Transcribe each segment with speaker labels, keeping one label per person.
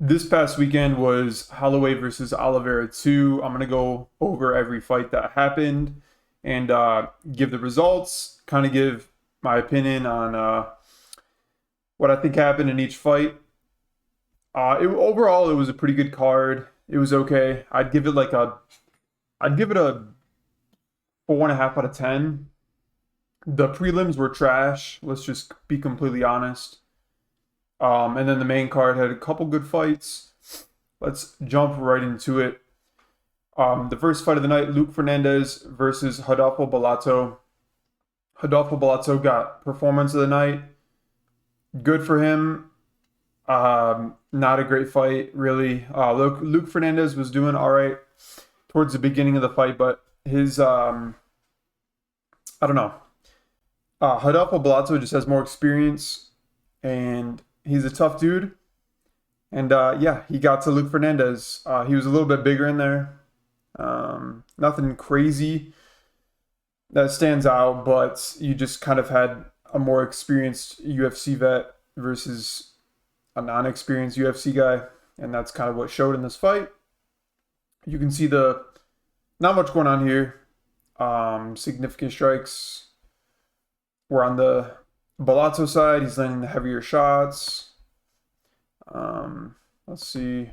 Speaker 1: This past weekend was Holloway versus Oliveira 2. I'm going to go over every fight that happened and give the results, kind of give my opinion on what I think happened in each fight. Overall, it was a pretty good card. It was okay. I'd give it a 4.5 out of 10. The prelims were trash. Let's just be completely honest. And then the main card had a couple good fights. Let's jump right into it. The first fight of the night, Luke Fernandez versus Rodolfo Bellato. Rodolfo Bellato got performance of the night. Good for him. Not a great fight, really. Luke Fernandez was doing all right towards the beginning of the fight, but his, I don't know. Rodolfo Bellato just has more experience, and he's a tough dude. And yeah, he got to Luke Fernandez. He was a little bit bigger in there. Nothing crazy that stands out, but you just kind of had a more experienced UFC vet versus a non-experienced UFC guy, and that's kind of what showed in this fight. You can see the not much going on here. Significant strikes were on the Bellato side. He's landing the heavier shots. Let's see,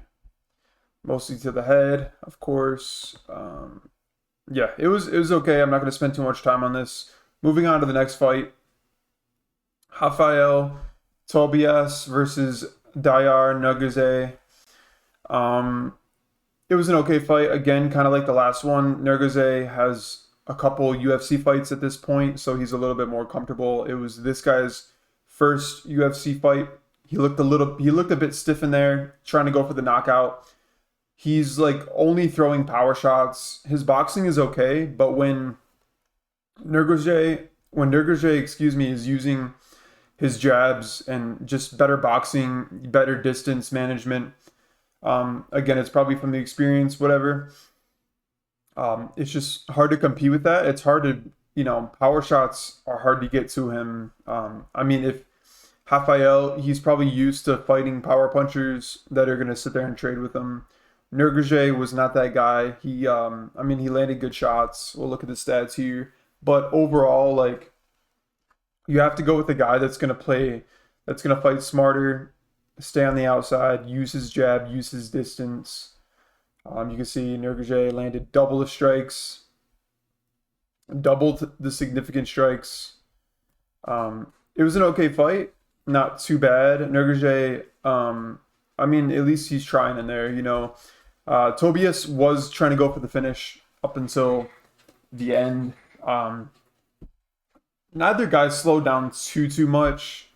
Speaker 1: mostly to the head, of course. Yeah, it was okay. I'm not going to spend too much time on this. Moving on to the next fight, Rafael Tobias versus Dayar Nurgaze. Um, it was an okay fight. Again, kind of like the last one. Nurgaze has a couple UFC fights at this point, so he's a little bit more comfortable. It was this guy's first UFC fight. He looked a bit stiff in there, trying to go for the knockout. He's like only throwing power shots. His boxing is okay, but when Nurgaze, is using his jabs and just better boxing, better distance management. Again, it's probably from the experience, whatever. It's just hard to compete with that. It's hard to, power shots are hard to get to him. I mean, if Rafael, he's probably used to fighting power punchers that are going to sit there and trade with him. Nurgaze was not that guy. He landed good shots. We'll look at the stats here. But overall, like, you have to go with a guy that's going to fight smarter, stay on the outside, use his jab, use his distance. You can see Nurgaze landed double the strikes, doubled the significant strikes. It was an okay fight, not too bad. Nurgaze, at least he's trying in there. Tobias was trying to go for the finish up until the end. Neither guy slowed down too much.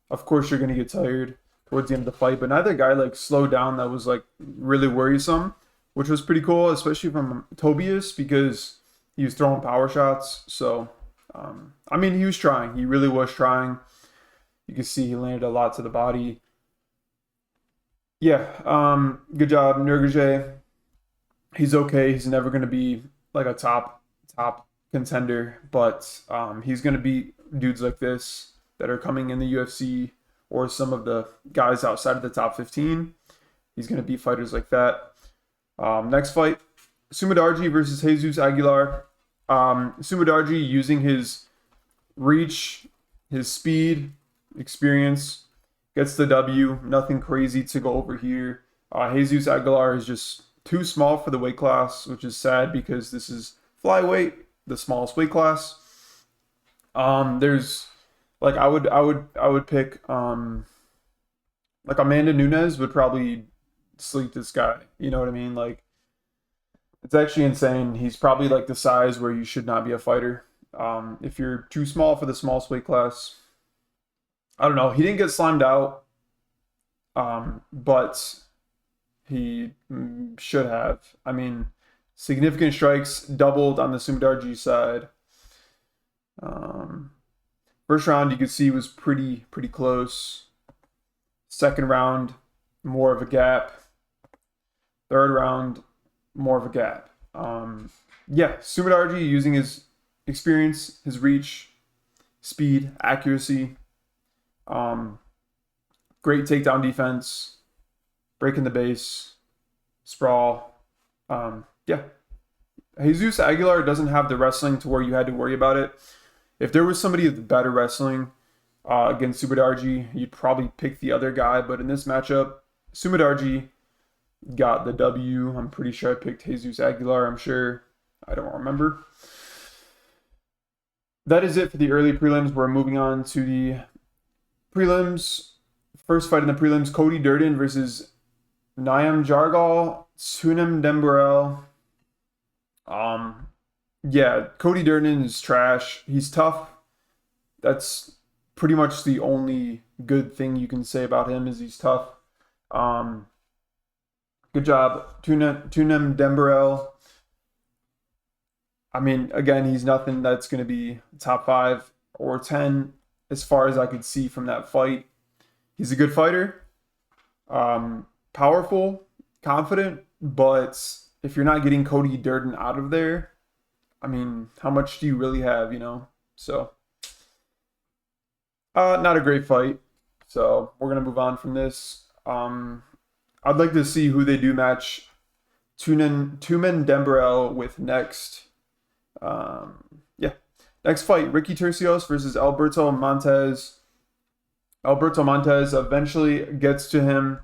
Speaker 1: Of course, you're gonna get tired towards the end of the fight, but neither guy like slowed down that was like really worrisome, which was pretty cool, especially from Tobias because he was throwing power shots. So, he was trying. He really was trying. You can see he landed a lot to the body. Yeah, good job, Nurgaze. He's okay. He's never going to be like a top contender, but he's going to beat dudes like this that are coming in the UFC or some of the guys outside of the top 15. He's going to beat fighters like that. Next fight, Sumadarji versus Jesus Aguilar. Sumadarji using his reach, his speed, experience, gets the W. Nothing crazy to go over here. Jesus Aguilar is just too small for the weight class, which is sad because this is flyweight, the smallest weight class. There's like I would pick like Amanda Nunes would probably sleep this guy. You know what I mean? Like it's actually insane. He's probably like the size where you should not be a fighter. If you're too small for the smallest weight class, I don't know. He didn't get slimed out, but he should have. Significant strikes doubled on the Sumdarji side. Um, First round you could see was pretty close. Second round, more of a gap. Third round, more of a gap. Yeah, Sumdarji using his experience, his reach, speed, accuracy. Great takedown defense. breaking the base, sprawl. Yeah. Jesus Aguilar doesn't have the wrestling to where you had to worry about it. If there was somebody with better wrestling against Subadarji, you'd probably pick the other guy. But in this matchup, Subadarji got the W. I'm pretty sure I picked Jesus Aguilar. I'm sure. I don't remember. That is it for the early prelims. We're moving on to the prelims. First fight in the prelims, Cody Durden versus Niam Jargal, Sunim Demburel. Yeah, Cody Durden is trash. He's tough. That's pretty much the only good thing you can say about him is he's tough. Good job, Tunem Demburel. I mean, again, he's nothing that's going to be top 5 or 10 as far as I could see from that fight. He's a good fighter, powerful, confident, but if you're not getting Cody Durden out of there, I mean, how much do you really have, you know? So, not a great fight. So we're gonna move on from this. I'd like to see who they do match Tumen Demburel with next. Yeah, next fight: Ricky Tercios versus Alberto Montez. Alberto Montez eventually gets to him,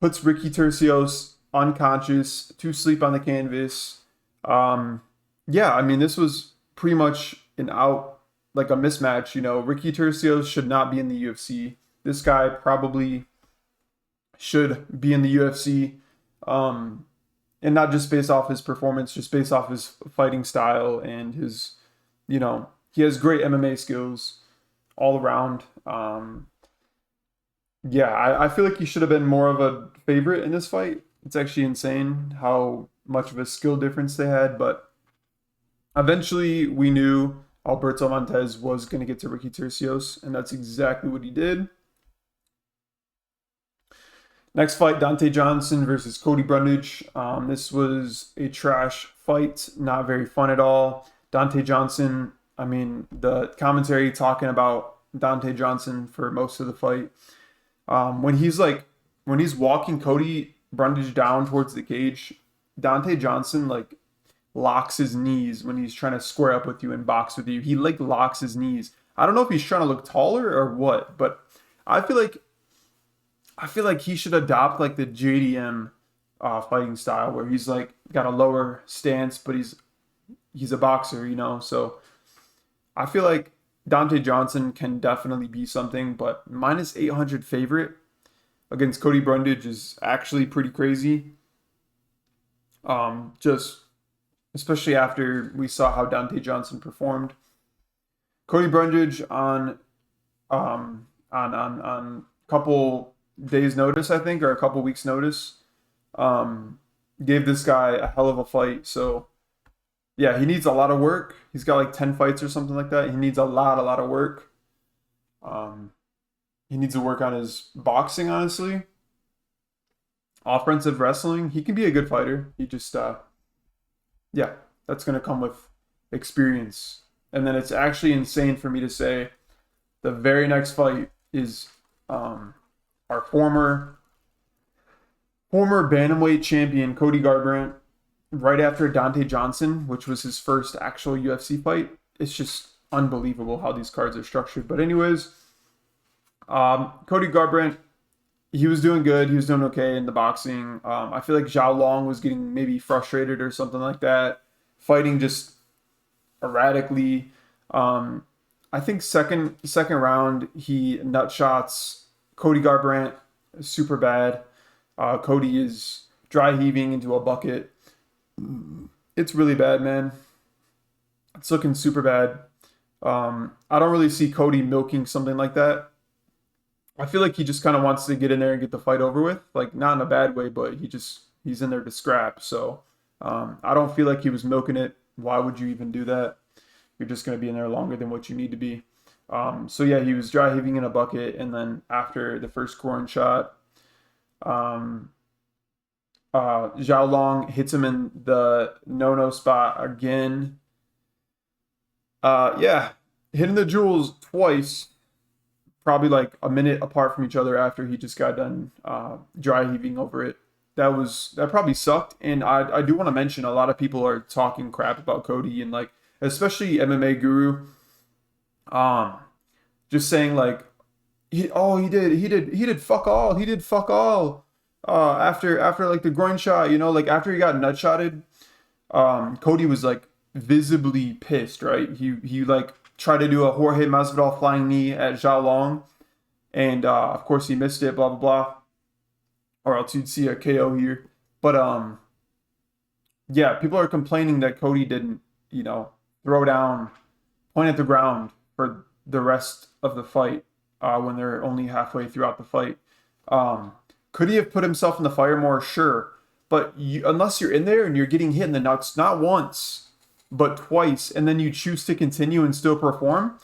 Speaker 1: puts Ricky Tercios unconscious, to sleep on the canvas. Yeah, I mean, this was pretty much like a mismatch. You know, Ricky Tercios should not be in the UFC. This guy probably should be in the UFC. And not just based off his performance, just based off his fighting style and his, you know, he has great MMA skills all around. Yeah, I feel like he should have been more of a favorite in this fight. It's actually insane how much of a skill difference they had, but eventually we knew Alberto Montez was going to get to Ricky Tercios, and that's exactly what he did. Next fight, Dante Johnson versus Cody Brundage. This was a trash fight, not very fun at all. Dante Johnson, I mean, the commentary talking about Dante Johnson for most of the fight. When he's walking Cody Brundage down towards the cage, Dante Johnson like locks his knees when he's trying to square up with you and box with you. He like locks his knees. I don't know if he's trying to look taller or what, but I feel like he should adopt like the JDM fighting style where he's like got a lower stance, but he's a boxer, you know. So I feel like Dante Johnson can definitely be something, but minus 800 favorite against Cody Brundage is actually pretty crazy. Just especially after we saw how Dante Johnson performed. Cody Brundage on couple days notice, I think, or a couple weeks notice, gave this guy a hell of a fight. So yeah, he needs a lot of work. He's got like 10 fights or something like that. He needs a lot of work. He needs to work on his boxing, honestly. Offensive wrestling, he can be a good fighter. He just yeah, that's going to come with experience. And then it's actually insane for me to say the very next fight is our former bantamweight champion Cody Garbrandt right after Dante Johnson, which was his first actual UFC fight. It's just unbelievable how these cards are structured. But anyways, Cody Garbrandt, he was doing good. He was doing okay in the boxing. I feel like Zhao Long was getting maybe frustrated or something like that, fighting just erratically. I think second round he nut shots Cody Garbrandt super bad. Cody is dry heaving into a bucket. It's really bad, man. It's looking super bad. I don't really see Cody milking something like that. I feel like he just kind of wants to get in there and get the fight over with. Like, not in a bad way, but he's in there to scrap. So I don't feel like he was milking it. Why would you even do that? You're just going to be in there longer than what you need to be. So yeah, he was dry heaving in a bucket. And then after the first corn shot, Zhao Long hits him in the no-no spot again. Yeah, hitting the jewels twice. probably like a minute apart from each other after he just got done dry heaving over it. That probably sucked. And I do want to mention a lot of people are talking crap about Cody and like especially MMA Guru, um, just saying like he did fuck all after like the groin shot, you know, like after he got nut shotted. Cody was like visibly pissed, right? He like tried to do a Jorge Masvidal flying knee at Zhao Long, and of course he missed it. Blah blah blah. Or else you'd see a KO here. But yeah, people are complaining that Cody didn't, you know, throw down, point at the ground for the rest of the fight when they're only halfway throughout the fight. Um, could he have put himself in the fire more? Sure. But unless you're in there and you're getting hit in the nuts, not once, but twice, and then you choose to continue and still perform,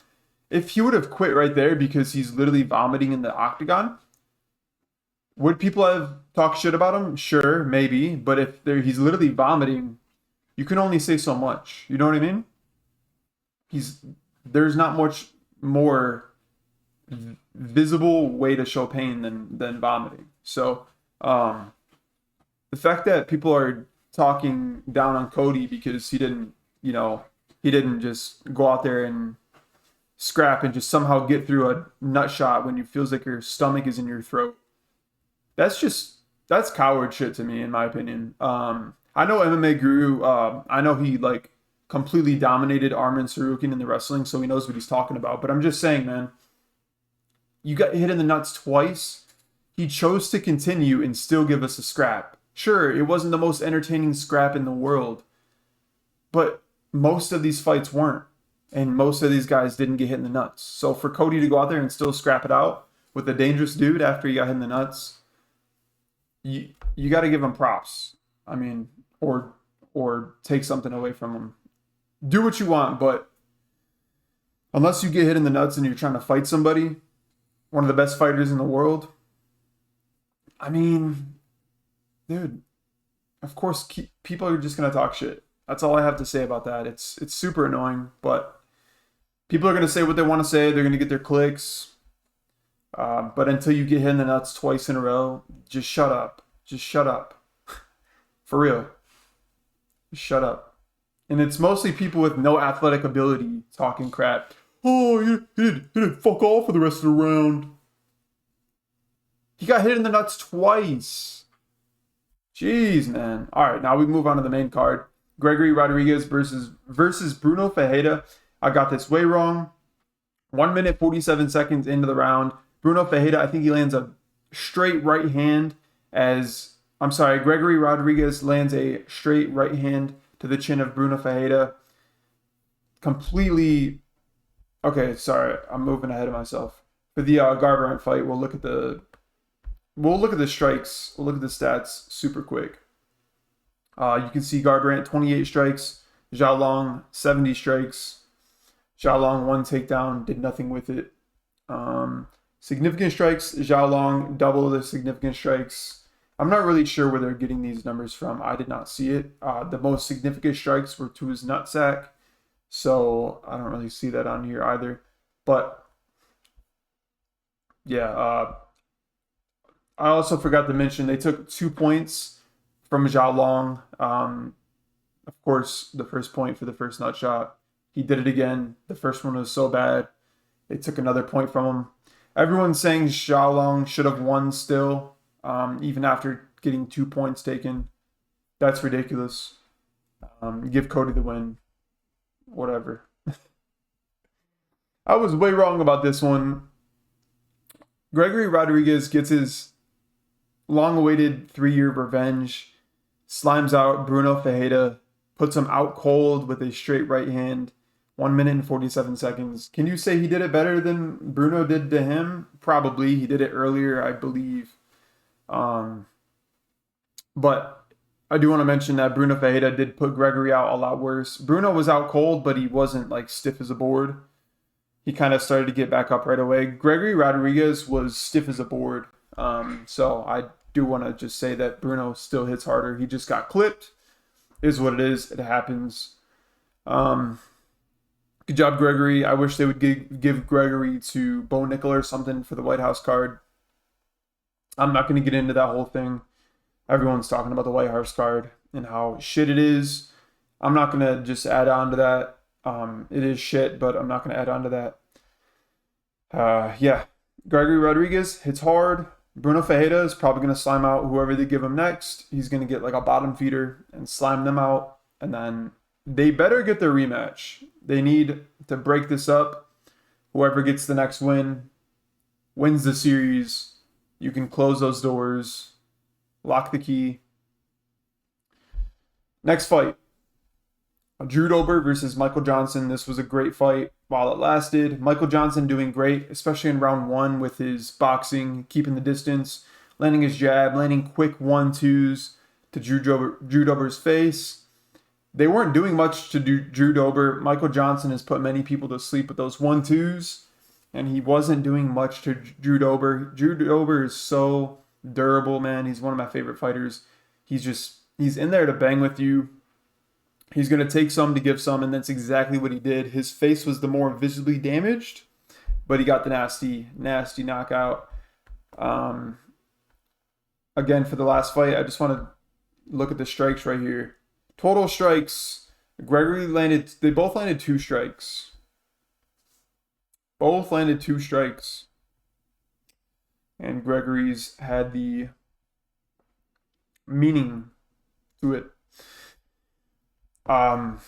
Speaker 1: if he would have quit right there because he's literally vomiting in the octagon, would people have talked shit about him? Sure, maybe. But if he's literally vomiting, you can only say so much. You know what I mean? He's There's not much more visible way to show pain than vomiting. So the fact that people are talking down on Cody because he didn't, you know, he didn't just go out there and scrap and just somehow get through a nut shot when it feels like your stomach is in your throat. That's coward shit to me, in my opinion. I know MMA Guru. I know he like completely dominated Arman Sarukian in the wrestling, so he knows what he's talking about. But I'm just saying, man, you got hit in the nuts twice. He chose to continue and still give us a scrap. Sure, it wasn't the most entertaining scrap in the world, but most of these fights weren't, and most of these guys didn't get hit in the nuts. So for Cody to go out there and still scrap it out with a dangerous dude after he got hit in the nuts, you got to give him props. I mean, or take something away from him. Do what you want, but unless you get hit in the nuts and you're trying to fight somebody, one of the best fighters in the world, I mean, dude, of course people are just gonna talk shit. That's all I have to say about that. It's super annoying, but people are gonna say what they want to say. They're gonna get their clicks. But until you get hit in the nuts twice in a row, just shut up. Just shut up. For real. Just shut up. And it's mostly people with no athletic ability talking crap. Oh, he didn't fuck all for the rest of the round. He got hit in the nuts twice. Jeez, man. All right, now we move on to the main card. Gregory Rodriguez versus Bruno Ferreira. I got this way wrong. 1 minute 47 seconds into the round. Bruno Ferreira, I think he lands a straight right hand Gregory Rodriguez lands a straight right hand to the chin of Bruno Ferreira. Completely, okay, sorry, I'm moving ahead of myself. For the Garbrandt fight, we'll look at the strikes, we'll look at the stats super quick. You can see Garbrandt 28 strikes, Zhao Long 70 strikes. Zhao Long 1 takedown, did nothing with it. Significant strikes, Zhao Long double the significant strikes. I'm not really sure where they're getting these numbers from. I did not see it. The most significant strikes were to his nutsack, so I don't really see that on here either. But yeah, I also forgot to mention they took 2 points from Zhao Long. Of course, the first point for the first nut shot. He did it again. The first one was so bad. They took another point from him. Everyone's saying Zhao Long should have won still, even after getting 2 points taken. That's ridiculous. Give Cody the win. Whatever. I was way wrong about this one. Gregory Rodriguez gets his long-awaited 3-year revenge. Slimes out Bruno Ferreira. Puts him out cold with a straight right hand. 1 minute and 47 seconds. Can you say he did it better than Bruno did to him? Probably. He did it earlier, I believe. But I do want to mention that Bruno Ferreira did put Gregory out a lot worse. Bruno was out cold, but he wasn't like stiff as a board. He kind of started to get back up right away. Gregory Rodriguez was stiff as a board. So I do want to just say that Bruno still hits harder. He just got clipped. Is what it is. It happens. Good job, Gregory. I wish they would give Gregory to Bo Nickel or something for the White House card. I'm not going to get into that whole thing. Everyone's talking about the White House card and how shit it is. I'm not going to just add on to that. It is shit, but I'm not going to add on to that. Yeah. Gregory Rodriguez hits hard. Bruno Ferreira is probably going to slime out whoever they give him next. He's going to get like a bottom feeder and slime them out. And then they better get their rematch. They need to break this up. Whoever gets the next win wins the series. You can close those doors. Lock the key. Next fight. Drew Dober versus Michael Johnson. This was a great fight while it lasted. Michael Johnson doing great, especially in round 1 with his boxing, keeping the distance, landing his jab, landing quick 1-2s to Drew Dober's face. They weren't doing much to Drew Dober. Michael Johnson has put many people to sleep with those 1-2s, and he wasn't doing much to Drew Dober. Drew Dober is so durable, man. He's one of my favorite fighters. He's in there to bang with you. He's going to take some to give some, and that's exactly what he did. His face was the more visibly damaged, but he got the nasty knockout. Again, for the last fight, I just want to look at the strikes right here. Total strikes, they both landed 2 strikes. Both landed 2 strikes. And Gregory's had the meaning to it. All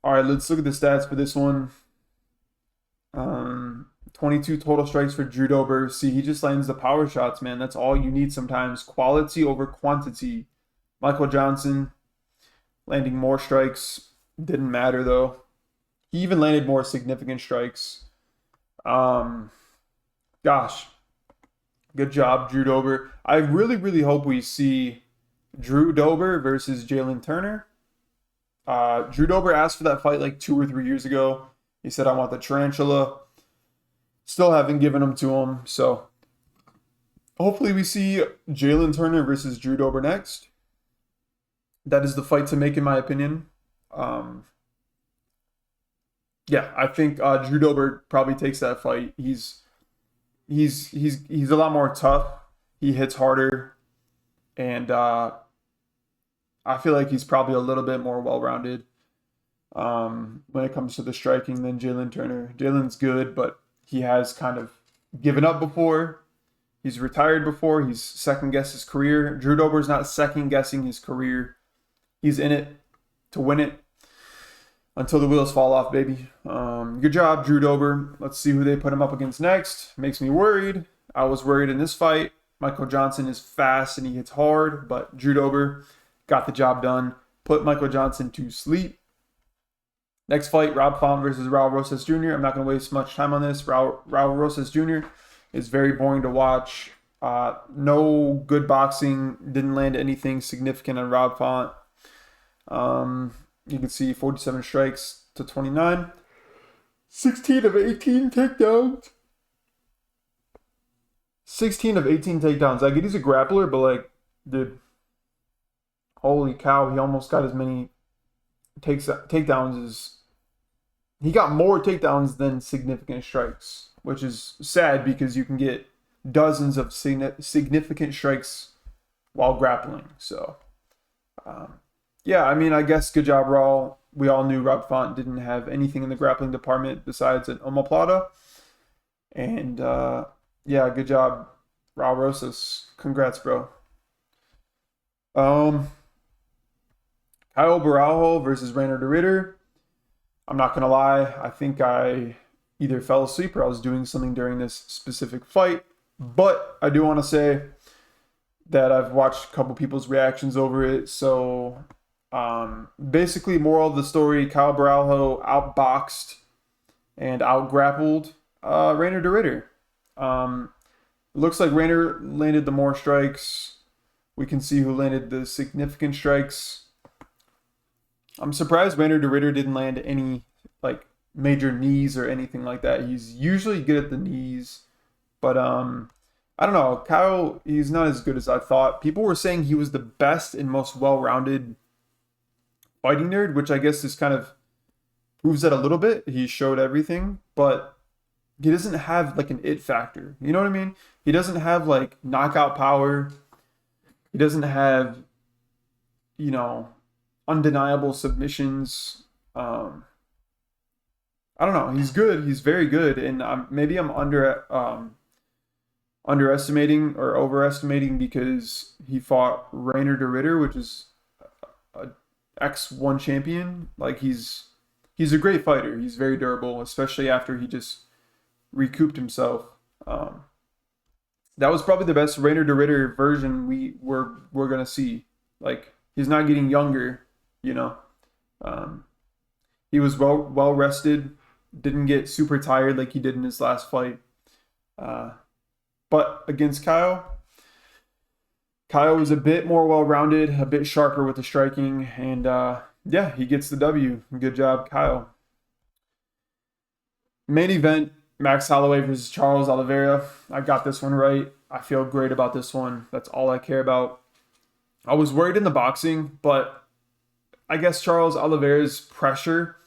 Speaker 1: right, let's look at the stats for this one. 22 total strikes for Drew Dober. See, he just lands the power shots, man. That's all you need sometimes. Quality over quantity. Michael Johnson landing more strikes. Didn't matter, though. He even landed more significant strikes. Gosh. Good job, Drew Dober. I really, really hope we see Drew Dober versus Jalen Turner. Drew Dober asked for that fight like 2 or 3 years ago. He said, I want the tarantula. Still haven't given him to him. So hopefully we see Jalen Turner versus Drew Dober next. That is the fight to make, in my opinion. Yeah, I think Drew Dober probably takes that fight. He's a lot more tough. He hits harder. And I feel like he's probably a little bit more well-rounded when it comes to the striking than Jalen Turner. Jalen's good, but he has kind of given up before. He's retired before. He's second-guessed his career. Drew Dober's not second-guessing his career. He's in it to win it until the wheels fall off, baby. Good job, Drew Dober. Let's see who they put him up against next. Makes me worried. I was worried in this fight. Michael Johnson is fast and he hits hard, but Drew Dober got the job done. Put Michael Johnson to sleep. Next fight, Rob Font versus Raul Rosas Jr. I'm not going to waste much time on this. Raul Rosas Jr. is very boring to watch. No good boxing. Didn't land anything significant on Rob Font. You can see 47 strikes to 29. 16 of 18 takedowns. 16 of 18 takedowns. I get he's a grappler, but like, dude, holy cow, he almost got as many takedowns as... He got more takedowns than significant strikes, which is sad because you can get dozens of significant strikes while grappling. So, yeah, I mean, I guess good job, Raul. We all knew Rob Font didn't have anything in the grappling department besides an omoplata. And, yeah, good job, Raul Rosas. Congrats, bro. Kyle Baralho versus Rainer de Ridder. I'm not going to lie. I think I either fell asleep or I was doing something during this specific fight. But I do want to say that I've watched a couple people's reactions over it. So basically, moral of the story, Kyle Baralho outboxed and outgrappled Rainer de Ridder. Looks like Rainer landed the more strikes. We can see who landed the significant strikes. I'm surprised Rainer de Ridder didn't land any like major knees or anything like that. He's usually good at the knees, but I don't know. Kyle, he's not as good as I thought. People were saying he was the best and most well-rounded fighting nerd, which I guess is kind of proves that a little bit. He showed everything, but he doesn't have like an it factor. You know what I mean? He doesn't have like knockout power. He doesn't have, you know, undeniable submissions. I don't know. He's good. He's very good, and maybe I'm underestimating or overestimating because he fought Rainer de Ritter, which is a X1 champion. Like he's a great fighter. He's very durable, especially after he just recouped himself. Um, that was probably the best Rainer de Ritter version we're gonna see. Like he's not getting younger, you know. Um, he was well rested, didn't get super tired like he did in his last fight. Uh, but against Kyle was a bit more well rounded, a bit sharper with the striking, and yeah, he gets the W. Good job, Kyle. Main event: Max Holloway versus Charles Oliveira. I got this one right. I feel great about this one. That's all I care about. I was worried in the boxing, but I guess Charles Oliveira's pressure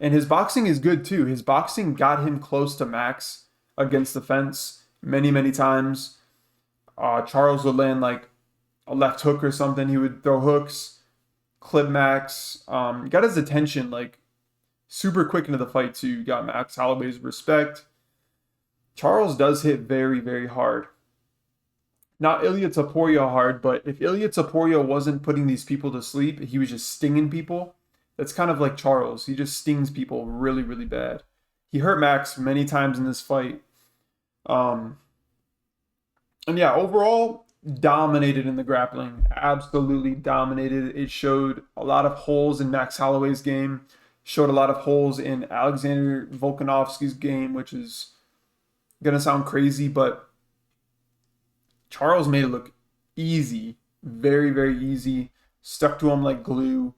Speaker 1: and his boxing is good too. His boxing got him close to Max against the fence many, many times. Charles would land like a left hook or something. He would throw hooks, clip Max. Got his attention like super quick into the fight too. Got Max Holloway's respect. Charles does hit very, very hard. Not Ilya Taporia hard, but if Ilya Taporia wasn't putting these people to sleep, he was just stinging people. That's kind of like Charles. He just stings people really, really bad. He hurt Max many times in this fight. Um, and yeah, overall, dominated in the grappling. Absolutely dominated. It showed a lot of holes in Max Holloway's game. Showed a lot of holes in Alexander Volkanovski's game, which is going to sound crazy, but Charles made it look easy. Very, very easy. Stuck to him like glue.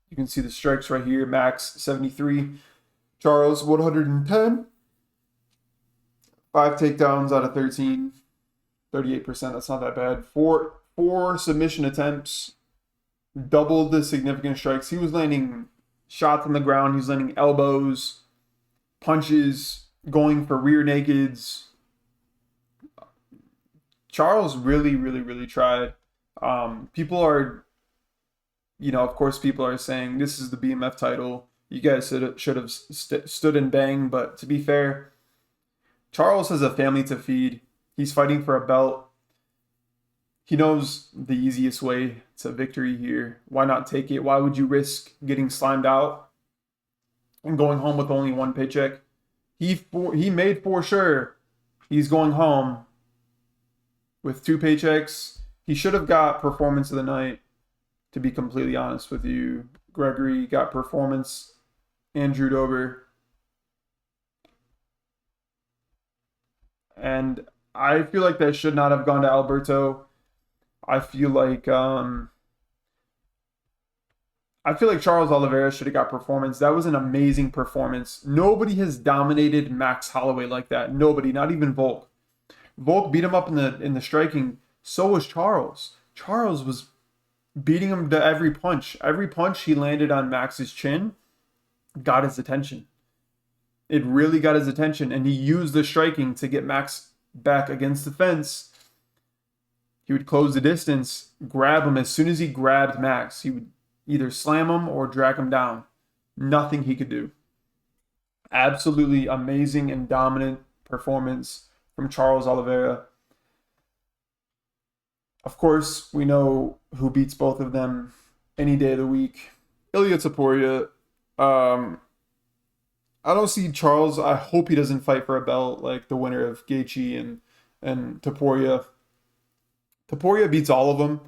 Speaker 1: You can see the strikes right here. Max 73. Charles 110. 5 takedowns out of 13. 38%. That's not that bad. Four submission attempts. Doubled the significant strikes. He was landing shots on the ground. He was landing elbows, punches, going for rear nakeds. Charles really, really, really tried. People are, of course, people are saying this is the BMF title. You guys should have stood and banged. But to be fair, Charles has a family to feed. He's fighting for a belt. He knows the easiest way to victory here. Why not take it? Why would you risk getting slimed out and going home with only one paycheck? He made for sure he's going home with 2 paychecks. He should have got performance of the night, to be completely honest with you. Gregory got performance. Andrew Dober. And I feel like that should not have gone to Alberto. I feel like Charles Oliveira should have got performance. That was an amazing performance. Nobody has dominated Max Holloway like that. Nobody, not even Volk. Volk beat him up in the striking. So was Charles. Charles was beating him to every punch. Every punch he landed on Max's chin got his attention. It really got his attention, and he used the striking to get Max back against the fence. He would close the distance, grab him. As soon as he grabbed Max, he would either slam him or drag him down. Nothing he could do. Absolutely amazing and dominant performance from Charles Oliveira. Of course, we know who beats both of them any day of the week. Ilya Taporia. I don't see Charles. I hope he doesn't fight for a belt like the winner of Gaethje and Taporia. Taporia beats all of them.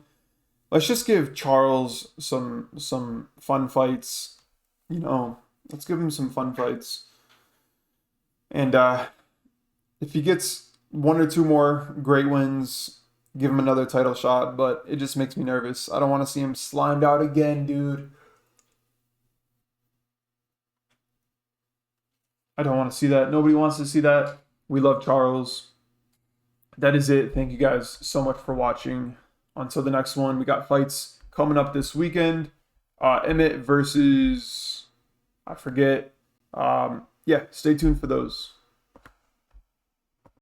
Speaker 1: Let's just give Charles some fun fights. Let's give him some fun fights. And if he gets 1 or 2 more great wins, give him another title shot. But it just makes me nervous. I don't want to see him slimed out again, dude. I don't want to see that. Nobody wants to see that. We love Charles. That is it. Thank you guys so much for watching. Until the next one, we got fights coming up this weekend. Emmett versus, I forget. Yeah, stay tuned for those.